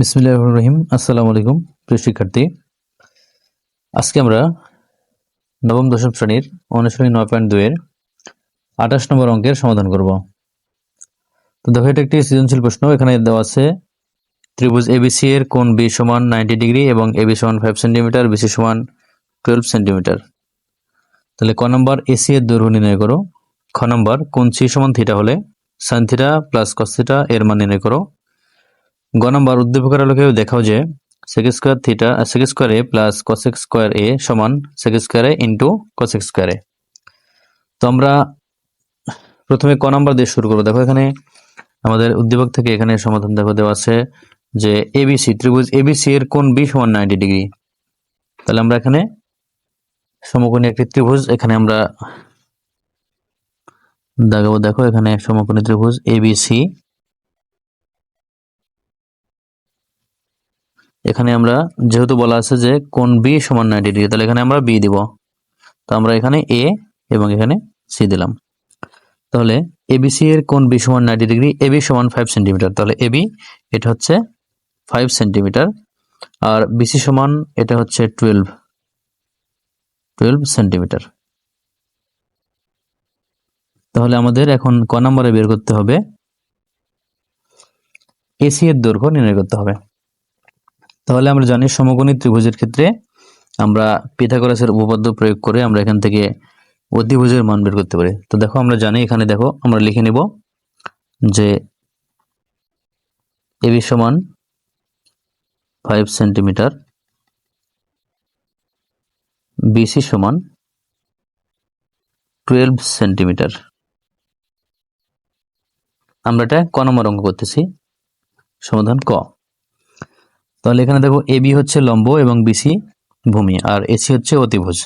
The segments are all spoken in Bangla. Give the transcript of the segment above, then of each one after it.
বিসমিল্লাহির রহমানির রহিম। আসসালামু আলাইকুম প্রিয় শিক্ষার্থী। আজকে আমরা নবম দশম শ্রেণীর অনুশীলনী 9.2 এর 28 নম্বর অঙ্কের সমাধান করব। তো দেখো, এটা একটি সৃজনশীল প্রশ্ন। এখানে দেওয়া আছে ত্রিভুজ এবিসি এর কোণ বি সমান 90 ডিগ্রি এবং এবি সমান 5 সেন্টিমিটার, বিসি সমান 12 সেন্টিমিটার। তাহলে ক নম্বর এসি এর দৈর্ঘ্য নির্ণয় করো। খ নম্বর কোণ সি সমান থিটা হলে sine theta plus cos theta এর মান নির্ণয় করো। গ নম্বর উদ্দীপকের আলোকে দেখাও যে sec square theta sec square A plus cosec square A সমান sec square A into cosec square A. তো আমরা প্রথমে ক নাম্বার দিয়ে শুরু করবো। দেখো, এখানে আমাদের উদ্দীপক থেকে এখানে সমাধান দেখো দেওয়া আছে যে এবিসি ত্রিভুজ এবিসি এর কোণ বি সমান 90 ডিগ্রি। তাহলে আমরা এখানে সমকোণী একটি ত্রিভুজ এখানে আমরা দেখাবো। দেখো, এখানে সমকোণী ত্রিভুজ এবিসি, এখানে আমরা যেহেতু বলা আছে যে কোণ বি সমান 90 ডিগ্রি, তাহলে এখানে আমরা বি দিব। তো আমরা এখানে এ এবং এখানে সি দিলাম। তাহলে এবিসি এর কোণ বি সমান 90 ডিগ্রি, এবি সমান 5 সেন্টিমিটার। তাহলে এবি এটা হচ্ছে 5 সেন্টিমিটার, আর বিসি সমান এটা হচ্ছে 12 সেন্টিমিটার। তাহলে আমাদের এখন ক নম্বরে বের করতে হবে এসি এর দৈর্ঘ্য নির্ণয় করতে হবে। তাহলে আমরা জানি সমকোণী ত্রিভুজের ক্ষেত্রে আমরা পিথাগোরাসের উপপাদ্য প্রয়োগ করে আমরা এখান থেকে অতিভুজের মান বের করতে পারি। তো দেখো, আমরা জানি এখানে দেখো আমরা লিখে নিব যে এবি সমান 5 সেন্টিমিটার, বিসি সমান 12 সেন্টিমিটার। আমরা এটা ক নম্বর অঙ্ক করতেছি, সমাধান ক। তাহলে এখানে দেখো এবি হচ্ছে লম্ব এবং বিসি ভূমি, আর এসি হচ্ছে অতিভুজ।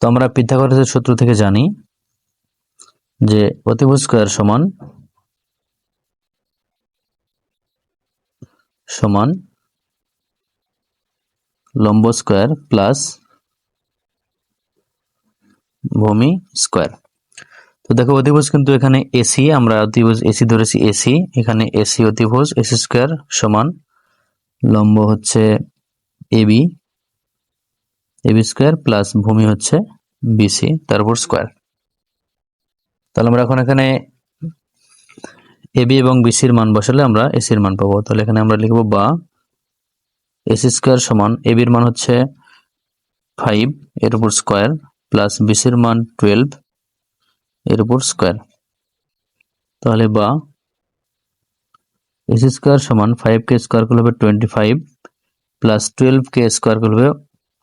তো আমরা পিথাগোরাসের সূত্র থেকে জানি যে অতিভুজ স্কয়ার সমান লম্ব স্কয়ার প্লাস ভূমি স্কয়ার। তো দেখো, অতিভুজ কিন্তু এখানে এসি, আমরা অতিভুজ এসি ধরেছি এসি, এখানে এসি অতিভুজ এসি স্কয়ার সমান লম্ব হচ্ছে এবি, এবি স্কয়ার প্লাস ভূমি হচ্ছে বিসি, তারপর স্কয়ার। তাহলে আমরা এখন এখানে এবি এবং বিসির মান বসালে আমরা এসির মান পাবো। তাহলে এখানে আমরা লিখবো বা এসি স্কয়ার সমান এবির মান হচ্ছে 5 এর উপর স্কয়ার প্লাস বিসির মান 12 এর উপর স্কয়ার। তাহলে বা এসি স্কয়ার সমান 5 কে স্কয়ার করলে হবে 25 প্লাস 12 কে স্কয়ার করলে হবে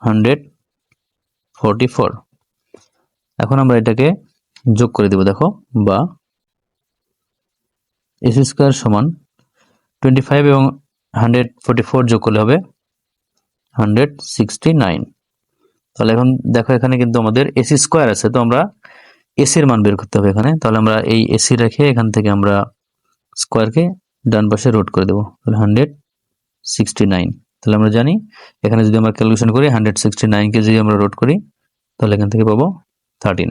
144। এখন আমরা এটাকে যোগ করে দেব। দেখো, বা এসি স্কয়ার সমান 25 এবং 144 যোগ করলে হবে 169। তাহলে এখন দেখো, এখানে কিন্তু আমাদের এসি স্কয়ার আছে, তো আমরা এসির মান বের করতে হবে এখানে। তাহলে আমরা এই এসি রেখে এখান থেকে আমরা স্কয়ারকে ডান পাশে রোট করে দেবো। তাহলে 169। তাহলে আমরা জানি এখানে যদি আমরা ক্যালকুলেশন করি 169 কে যদি আমরা রোট করি তাহলে এখান থেকে পাবো 13।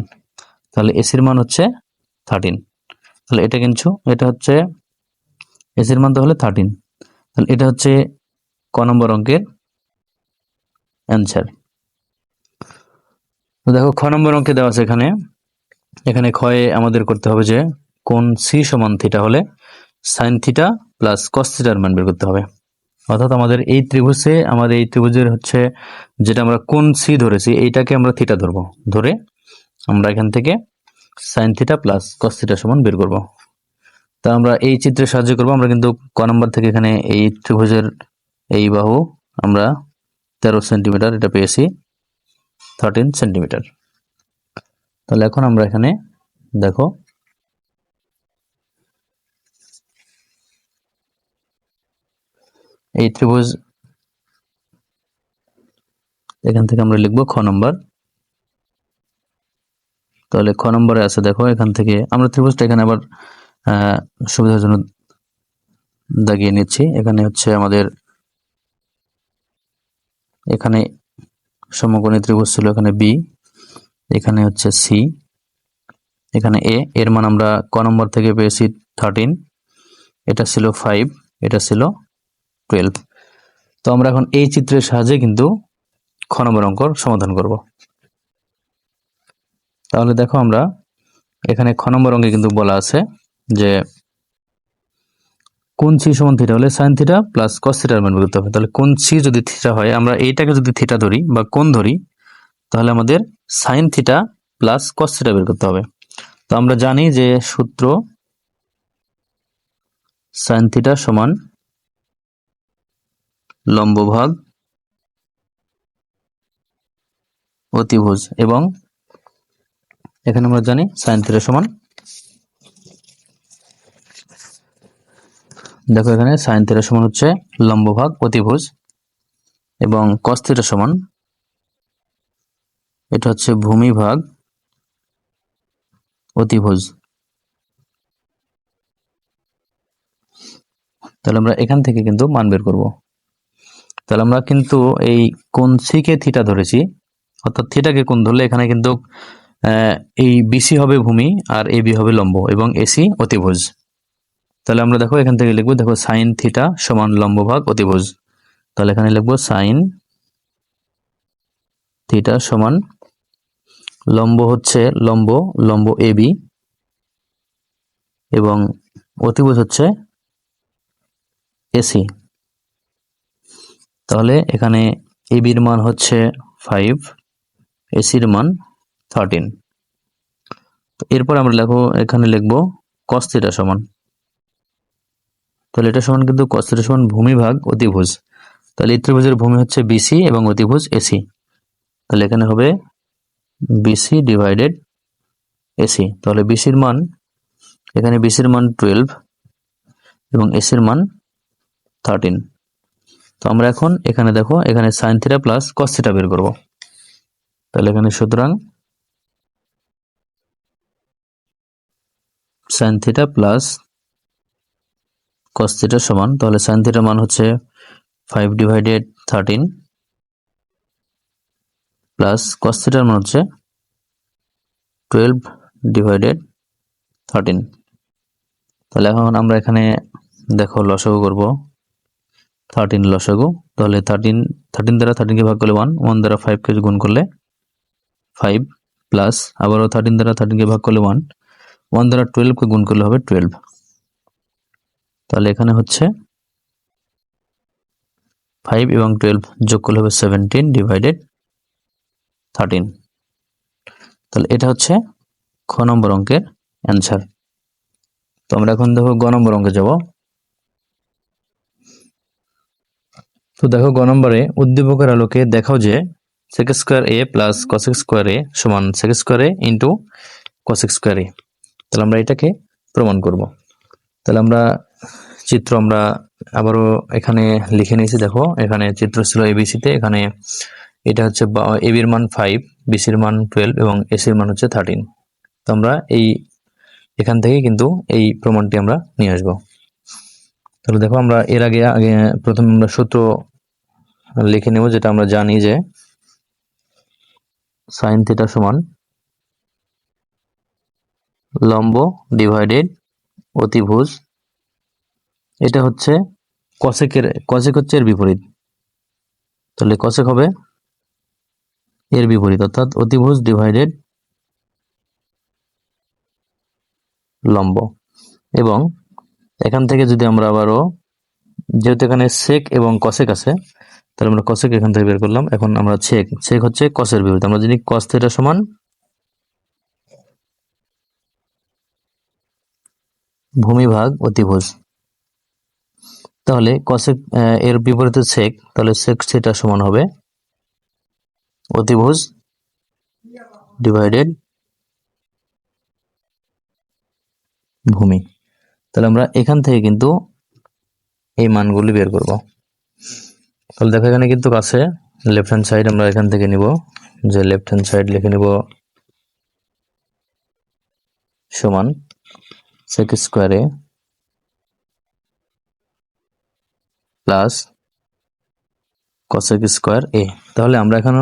তাহলে এসির মান হচ্ছে 13। তাহলে এটা কিন্তু এটা হচ্ছে এসির মান, তাহলে 13। তাহলে এটা হচ্ছে ক নম্বর অঙ্কের অ্যান্সার। তো দেখো, খ নম্বর অঙ্কে দেওয়া আছে এখানে ক্ষয়ে আমাদের করতে হবে যে কোণ সি সমান থিটা হলে সাইন থিটা প্লাস কস থিটার মান বের করতে হবে। অর্থাৎ আমাদের এই ত্রিভুজের হচ্ছে যেটা আমরা কোণ সি ধরেছি এইটাকে আমরা থিটা ধরবো, ধরে আমরা এখান থেকে sine theta plus cos theta সমান বের করব। তা আমরা এই চিত্রের সাহায্য করব। আমরা কিন্তু ক নম্বর থেকে এখানে এই ত্রিভুজের এই বাহু আমরা 13 সেন্টিমিটার এটা পেয়েছি 13 সেন্টিমিটার। তাহলে এখন আমরা এখানে দেখো এই ত্রিভুজ, এখান থেকে আমরা লিখবো খ নম্বর। তাহলে খ নম্বরে আছে, দেখো এখান থেকে আমরা ত্রিভুজটা এখানে আবার সুবিধার জন্য দাগিয়ে নিচ্ছি। এখানে হচ্ছে আমাদের এখানে সমকোণী ত্রিভুজ ছিল, এখানে বি, এখানে হচ্ছে সি, এখানে এ, এর মান আমরা ক নম্বর থেকে পেয়েছি 13, এটা ছিল 5, এটা ছিল 12। তো আমরা এখন এই চিত্রের সাহায্যে কিন্তু খ নম্বর অঙ্কর সমাধান করব। তাহলে দেখো আমরা এখানে খ নম্বর অঙ্কে কিন্তু বলা আছে যে কোণ সি সমান থিটা হলে সাইন থিটা প্লাস কস থিটার মান বের করতে হবে। তাহলে কোণ সি যদি থিটা হয়, আমরা এইটাকে যদি থিটা ধরি বা কোণ ধরি, তাহলে আমাদের sine theta plus cos theta বের করতে হবে। তো আমরা জানি যে সূত্র সাইন থিটা সমান লম্ব ভাগ অতিভুজ, এবং এখানে আমরা জানি সাইন থিটা সমান, দেখো এখানে সাইন থিটা সমান হচ্ছে লম্ব ভাগ অতিভুজ, এবং কস থিটা সমান এটা হচ্ছে ভূমি ভাগ অতিভুজ। তাহলে আমরা এখান থেকে কিন্তু মান বের করব। তাহলে আমরা কিন্তু এই কোণ সি কে থিটা ধরেছি, অর্থাৎ থিটাকে কোণ ধরলে এখানে কিন্তু এই বিসি হবে ভূমি আর এবি হবে লম্ব এবং এসি অতিভুজ। তাহলে আমরা দেখো এখান থেকে লিখবো, দেখো সাইন থিটা সমান লম্ব ভাগ অতিভুজ। তাহলে এখানে লিখবো সাইন থিটা সমান লম্ব হচ্ছে লম্ব এবি এবং অতিভুজ হচ্ছে এসি। তাহলে এখানে এবির মান হচ্ছে 5, এসির মান 13। এরপর আমরা এখানে লিখবো কস থিটা সমান, তাহলে এটা সমান কিন্তু কস থিটা সমান ভূমি ভাগ অতিভুজ। তাহলে এই ত্রিভুজের ভূমি হচ্ছে বিসি এবং অতিভুজ এসি। তাহলে এখানে হবে বিসি ডিভাইডেড এসি। তাহলে বিসির মান, এখানে বিসির মান 12 এবং এসির মান 13। তো আমরা এখন এখানে দেখো এখানে sine theta plus cos theta বের করব। তাহলে এখানে সুতরাং sine theta plus cos theta সমান, তাহলে সাইন থিটার মান হচ্ছে 5 ডিভাইডেড 13 প্লাস কস থিটার মান হচ্ছে 12 ডিভাইডেড 13। তাহলে এখন আমরা এখানে দেখো লসাগু করব, 13 লসাগু। তাহলে 13 দ্বারা 13 কে ভাগ করলে 1, 1 দ্বারা 5 কে গুণ করলে 5, প্লাস আবারও 13 দ্বারা 13 কে ভাগ করলে 1, 1 দ্বারা 12 কে গুণ করলে হবে 12। তাহলে এখানে হচ্ছে 5 এবং 12 যোগ করলে হবে 17 ডিভাইডেড 13। তাহলে এটা হচ্ছে খ নম্বর অঙ্কের অ্যান্সার। তো আমরা এখন দেখো গ নম্বর অঙ্কে যাব। তো দেখো গ নম্বরে উদ্দীপকের আলোকে দেখাও যে sec square a plus cosec square a সমান sec square a into cosec square a। তাহলে আমরা এটাকে প্রমাণ করব। তাহলে আমরা চিত্র আমরা আবারও এখানে লিখে নিয়েছি। দেখো এখানে চিত্র ছিল এবিসিতে, এখানে এটা হচ্ছে এবির মান 5, বিসির মান 12 এবং এসির মান হচ্ছে 13। তো আমরা এখান থেকে কিন্তু এই প্রমাণটি আমরা নিয়ে আসব। তাহলে দেখো আমরা এর আগে প্রথমে আমরা সূত্র লিখে নেব, যেটা আমরা জানি যে সাইন থিটা সমান লম্ব ডিভাইডেড অতিভুজ। এটা হচ্ছে কসেক হচ্ছে এর বিপরীত, তাহলে কসেক হবে এর বিপরীত, অর্থাৎ অতিভুজ ডিভাইডেড লম্ব। এবং এখান থেকে যদি আমরা আবারও, যেহেতু এখানে সেক এবং কসেক আছে, তাহলে আমরা কসেক এখান থেকে বের করলাম। এখন আমরা সেক হচ্ছে কসের বিপরীত, আমরা জানি কস থিটা সমান ভূমি ভাগ অতিভুজ। তাহলে কসেক এর বিপরীতে সেক, তাহলে সেক থিটা সমান হবে অতিভুজ ডিভাইডেড ভূমি। তাহলে আমরা এখান থেকে কিন্তু এই মানগুলি বের করব। তাহলে দেখো এখানে কিন্তু আছে লেফট হ্যান্ড সাইড, আমরা এখান থেকে নিব, যে লেফট হ্যান্ড সাইড লিখে নিব সমান sec square a plus cosec square a। তাহলে আমরা এখানে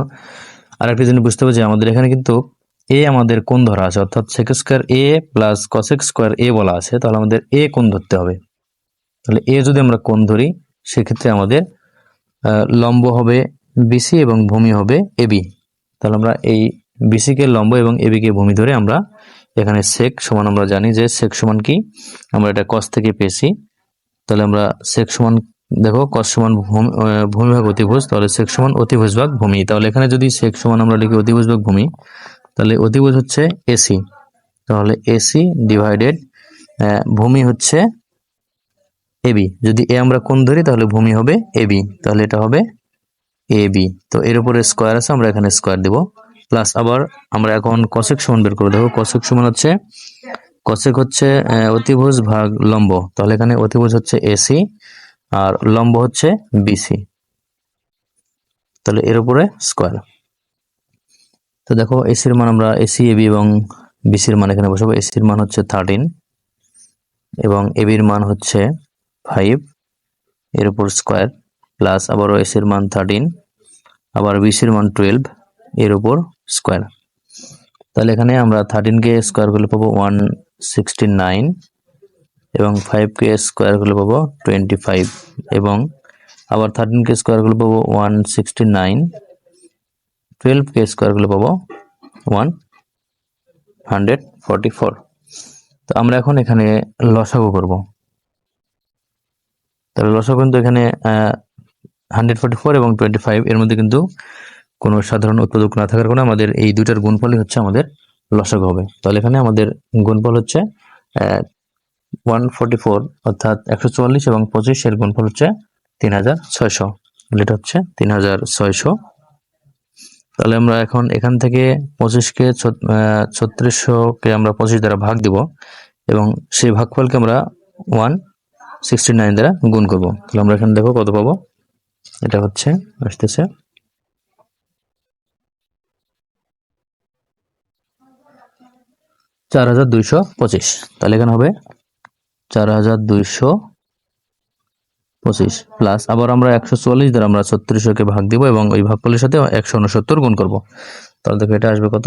আরেকটা জিনিস বুঝতে হবে যে আমাদের এখানে কিন্তু a আমাদের কোণ ধরা আছে, অর্থাৎ sec square a plus cosec square a বলা আছে। তাহলে আমাদের a কোণ ধরতে হবে। তাহলে a যদি আমরা কোণ ধরি, সেক্ষেত্রে আমাদের লম্ব হবে বিসি এবং ভূমি হবে এবি। তাহলে আমরা এই বিসি কে লম্ব এবং এবি কে ভূমি ধরে আমরা এখানে সেক সমান, আমরা জানি যে সেক সমান কি, আমরা এটা কস থেকে পেয়েছি। তাহলে আমরা সেক সমান, দেখো কস সমান ভূমি ভাগ অতিভুজ, তাহলে সেক সমান অতিভুজ ভাগ ভূমি। তাহলে এখানে যদি সেক সমান আমরা লিখি অতিভুজ ভাগ ভূমি, তাহলে অতিভুজ হচ্ছে এসি, তাহলে এসি ডিভাইডেড ভূমি হচ্ছে এবি। যদি এ আমরা কোণ ধরি তাহলে ভূমি হবে এবি, তাহলে এটা হবে এবি। তো এর উপরে স্কোয়ার আছে, আমরা এখানে স্কোয়ার দেব, প্লাস আবার আমরা এখন কসেক সমান বের করবো। দেখো কসেক সমান হচ্ছে, কসেক হচ্ছে অতিভুজ ভাগ লম্ব, তাহলে এখানে অতিভুজ হচ্ছে এসি আর লম্ব হচ্ছে বিসি, তাহলে এর উপরে স্কোয়ার। তো দেখো এসির মান, আমরা এসি এবি এবং বিসির মান এখানে বসাবো। এসির মান হচ্ছে 13 এবং এবির মান হচ্ছে 5, এর উপর স্কোয়ার, প্লাস আবারও এসির মান 13, আবার বিসির মান 12, এর উপর স্কোয়ার। তাহলে এখানে আমরা 13 কে স্কোয়ার করলে পাবো 169 এবং 5 কে স্কোয়ার করলে পাবো 25 এবং আবার 13 কে স্কোয়ার করলে পাবো 169, 12 কে স্কোয়ার করলে পাবো 144। তো আমরা এখন এখানে লসাগু করব। তাহলে লসাগু কিন্তু এখানে 144 এবং 25 এর মধ্যে কিন্তু কোনো সাধারণ উৎপাদক না থাকার কারণে আমাদের এই দুইটার গুণফলই হচ্ছে আমাদের লসাগু হবে। তাহলে এখানে আমাদের গুণফল হচ্ছে 144, অর্থাৎ 144 এবং 25 এর গুণফল হচ্ছে 3600, এটা হচ্ছে 3600। তাহলে আমরা এখন এখান থেকে 25 কে 3600 কে আমরা 25 দ্বারা ভাগ দিব এবং সেই ভাগফলকে আমরা 169 দ্বারা গুণ করব। তাহলে আমরা এখানে দেখো কত পাবো, এটা হচ্ছে আসতেছে 4225। তাহলে এখানে হবে 4225 প্লাস আবার আমরা 144 দ্বারা আমরা 3600 কে ভাগ দিব এবং ওই ভাগফলের সাথে 169 গুণ করব। তাহলে দেখো এটা আসবে কত,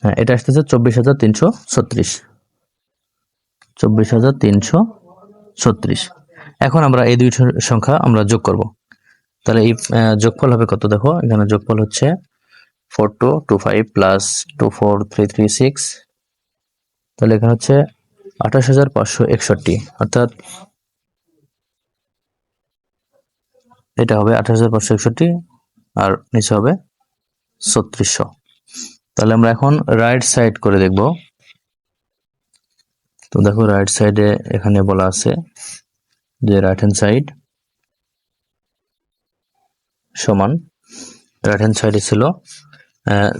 হ্যাঁ এটা আসতেছে 24336, 24336। এখন আমরা এই দুই সংখ্যা আমরা যোগ করব। তাহলে এই যোগফল হবে কত, দেখো এখানে যোগফল হচ্ছে 4225 প্লাস 24336, তাহলে এখানে হচ্ছে 28561, অর্থাৎ এটা হবে 28561 আর নিচে হবে 3600। তাহলে আমরা এখন রাইট সাইড করে দেখব। তো দেখো রাইট সাইডে এখানে বলা আছে যে রাইট হ্যান্ড সাইড সমান, রাইট হ্যান্ড সাইডে ছিল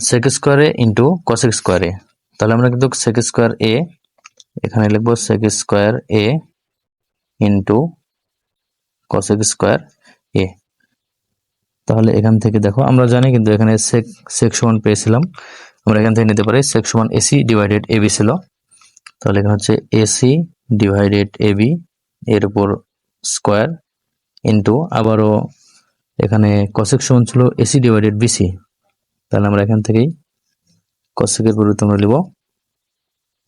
সেক স্কোয়ারে ইন্টু কসেক স্কোয়ারে। তাহলে আমরা কিন্তু সেক স্কোয়ার এ এখানে লিখবো সেক স্কোয়ার এ ইন্টু কসেক স্কোয়ার এ। তাহলে এখান থেকে দেখো আমরা জানি কিন্তু এখানে সেক সমান পেয়েছিলাম, আমরা এখান থেকে নিতে পারি সেক সমান এসি ডিভাইডেড এবি ছিল, তাহলে এখানে হচ্ছে এসি ডিভাইডেড এবি এর উপর স্কোয়ার ইন্টু আবারও এখানে কসেক সমান ছিল এসি ডিভাইডেড বিসি, তাহলে আমরা এখান থেকেই কসেকের পরিবর্তে আমরা নিব,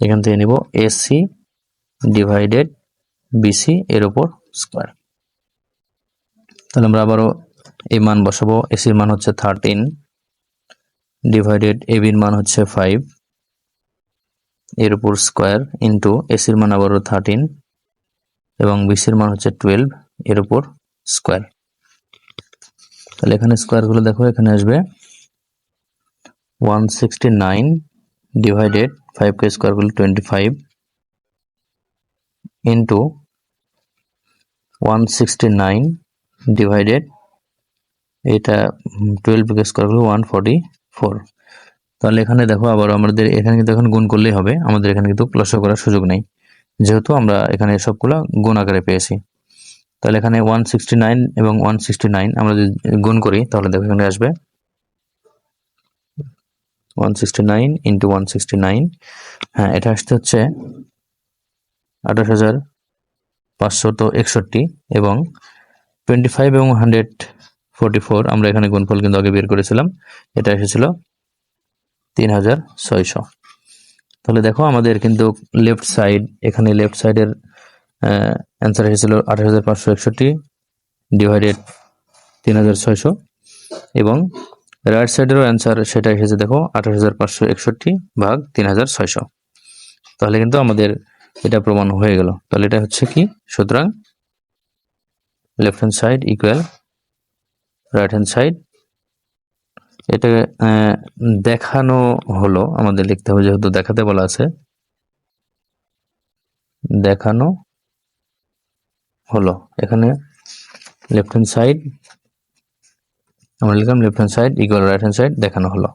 এখান থেকে নিব এসি ডিভাইডেড বিসি এর উপর স্কোয়ার। তাহলে আমরা আবারও এই মান বসাবো, এসির মান হচ্ছে 13 ডিভাইডেড এবির মান হচ্ছে 5 এর উপর স্কোয়ার ইন্টু এসির মান আবারও 13 এবং বিসির মান হচ্ছে 12 এর উপর স্কোয়ার। তাহলে এখানে স্কোয়ার গুলো দেখো, এখানে আসবে 169 ডিভাইডেড 5 কে স্কোয়ার করলে 25 ইন্টু 169 ডিভাইডেড এটা 12 কে স্কোয়ার করলে 144। তাহলে এখানে দেখো আবার আমাদের এখানে কিন্তু এখন গুণ করলেই হবে, আমাদের এখানে কিন্তু লসাগু করার সুযোগ নেই, যেহেতু আমরা এখানে সবগুলো গুণ আকারে পেয়েছি। তাহলে এখানে 169 এবং 169 আমরা যদি গুণ করি তাহলে দেখো এখানে আসবে 169 ইন্টু 169, হ্যাঁ এটা আসতে হচ্ছে 28561 এবং 25 এবং 144 আমরা এখানে গুণফল কিন্তু আগে বের করেছিলাম, এটা এসেছিল 3600। তাহলে দেখো আমাদের কিন্তু লেফট সাইড, এখানে লেফট সাইডের অ্যান্সার এসেছিল 28,561 ডিভাইডেড 3,600 এবং রাইট সাইডেরও অ্যান্সার সেটা এসেছে দেখো 28,561 ভাগ 3,600। তাহলে কিন্তু আমাদের এটা প্রমাণ হয়ে গেল। তাহলে এটা হচ্ছে কি, সুতরাং left hand side equal right hand side. এটা দেখানো হলো, আমাদের লিখতে হবে যেহেতু দেখাতে বলা আছে, দেখানো হলো। এখানে লেফট হ্যান্ড সাইড আমরা লিখলাম left hand side equal right hand side দেখানো হলো।